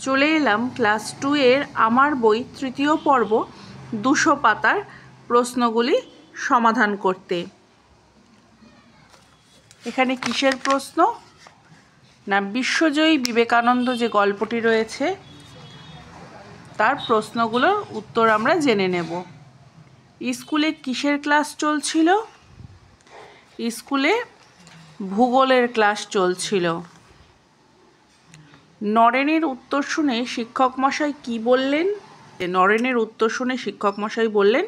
চলে এলাম ক্লাস 2 এর আমার বই তৃতীয় পর্ব 200 পাতার প্রশ্নগুলি সমাধান করতে। এখানে কিসের প্রশ্ন? না, বিশ্বজয়ী বিবেকানন্দ যে গল্পটি রয়েছে তার প্রশ্নগুলোর উত্তর আমরা জেনে নেব। স্কুলে কিসের ক্লাস চলছিল? স্কুলে ভূগোলের ক্লাস চলছিল। নরেনের উত্তর শুনে শিক্ষক মশাই কি বললেন? নরেনের উত্তর শুনে শিক্ষক মশাই বললেন,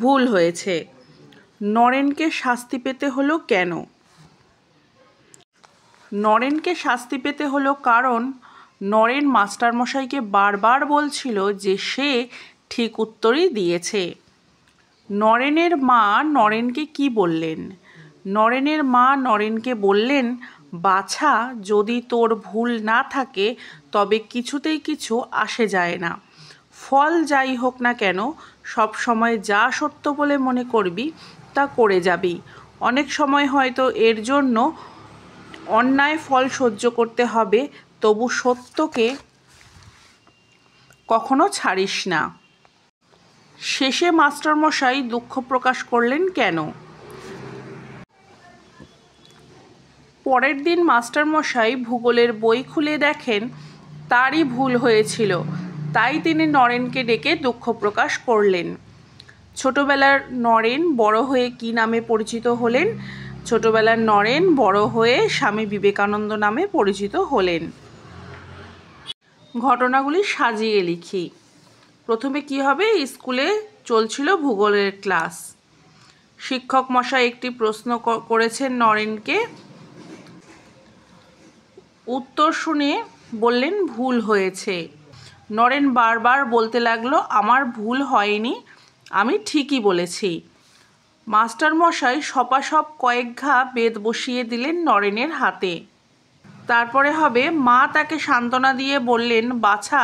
ভুল হয়েছে। নরেনকে শাস্তি পেতে হলো কেন? নরেনকে শাস্তি পেতে হলো কারণ নরেন মাস্টারমশাইকে বারবার বলছিল যে সে ঠিক উত্তরই দিয়েছে। নরেনের মা নরেনকে কি বললেন? নরেনের মা নরেনকে বললেন, বাছা, যদি তোর ভুল না থাকে তবে কিছুতেই কিছু আসে যায় না। ফল যাই হোক না কেন, সব সময় যা সত্য বলে মনে করবি তা করে যাবি। অনেক সময় হয়তো এর জন্য অন্যায় ফল সহ্য করতে হবে, তবু সত্যকে কখনো ছাড়িস না। শেষে মাস্টারমশাই দুঃখ প্রকাশ করলেন কেন? পরের দিন মাস্টারমশাই ভূগোলের বই খুলে দেখেন তারই ভুল হয়েছিল, তাই তিনি নরেনকে ডেকে দুঃখ প্রকাশ করলেন। ছোটবেলার নরেন বড় হয়ে কি নামে পরিচিত হলেন? ছোটবেলার নরেন বড় হয়ে স্বামী বিবেকানন্দ নামে পরিচিত হলেন। ঘটনাগুলি সাজিয়ে লিখি। প্রথমে কি হবে? স্কুলে চলছিল ভূগোলের ক্লাস। শিক্ষক মশাই একটি প্রশ্ন করেছেন নরেনকে, উত্তর শুনে বললেন ভুল হয়েছে। নরেন বারবার বলতে লাগলো, আমার ভুল হয়নি, আমি ঠিকই বলেছি। মাস্টারমশাই সপাসপ কয়েক ঘা বেত বসিয়ে দিলেন নরেনের হাতে। তারপরে হবে, মা তাকে সান্ত্বনা দিয়ে বললেন, বাছা,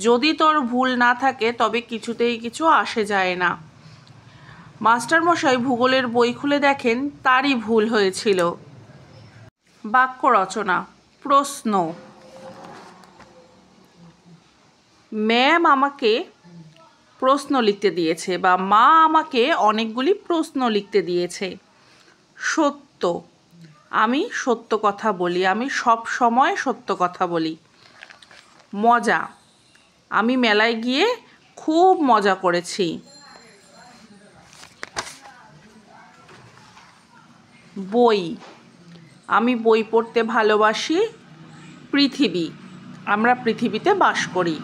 যদি তোর ভুল না থাকে তবে কিছুতেই কিছু আসে যায় না। মাস্টারমশাই ভূগোলের বই খুলে দেখেন তারই ভুল হয়েছিল। বাক্য রচনা। প্রশ্ন: ম্যাম আমাকে প্রশ্ন লিখতে দিয়েছে বা মা আমাকে অনেকগুলি প্রশ্ন লিখতে দিয়েছে। সত্য: আমি সত্য কথা বলি, আমি সব সময় সত্য কথা বলি। মজা: আমি মেলায় গিয়ে খুব মজা করেছি। বই: আমি বই পড়তে ভালোবাসি। পৃথিবী: আমরা পৃথিবীতে বাস করি।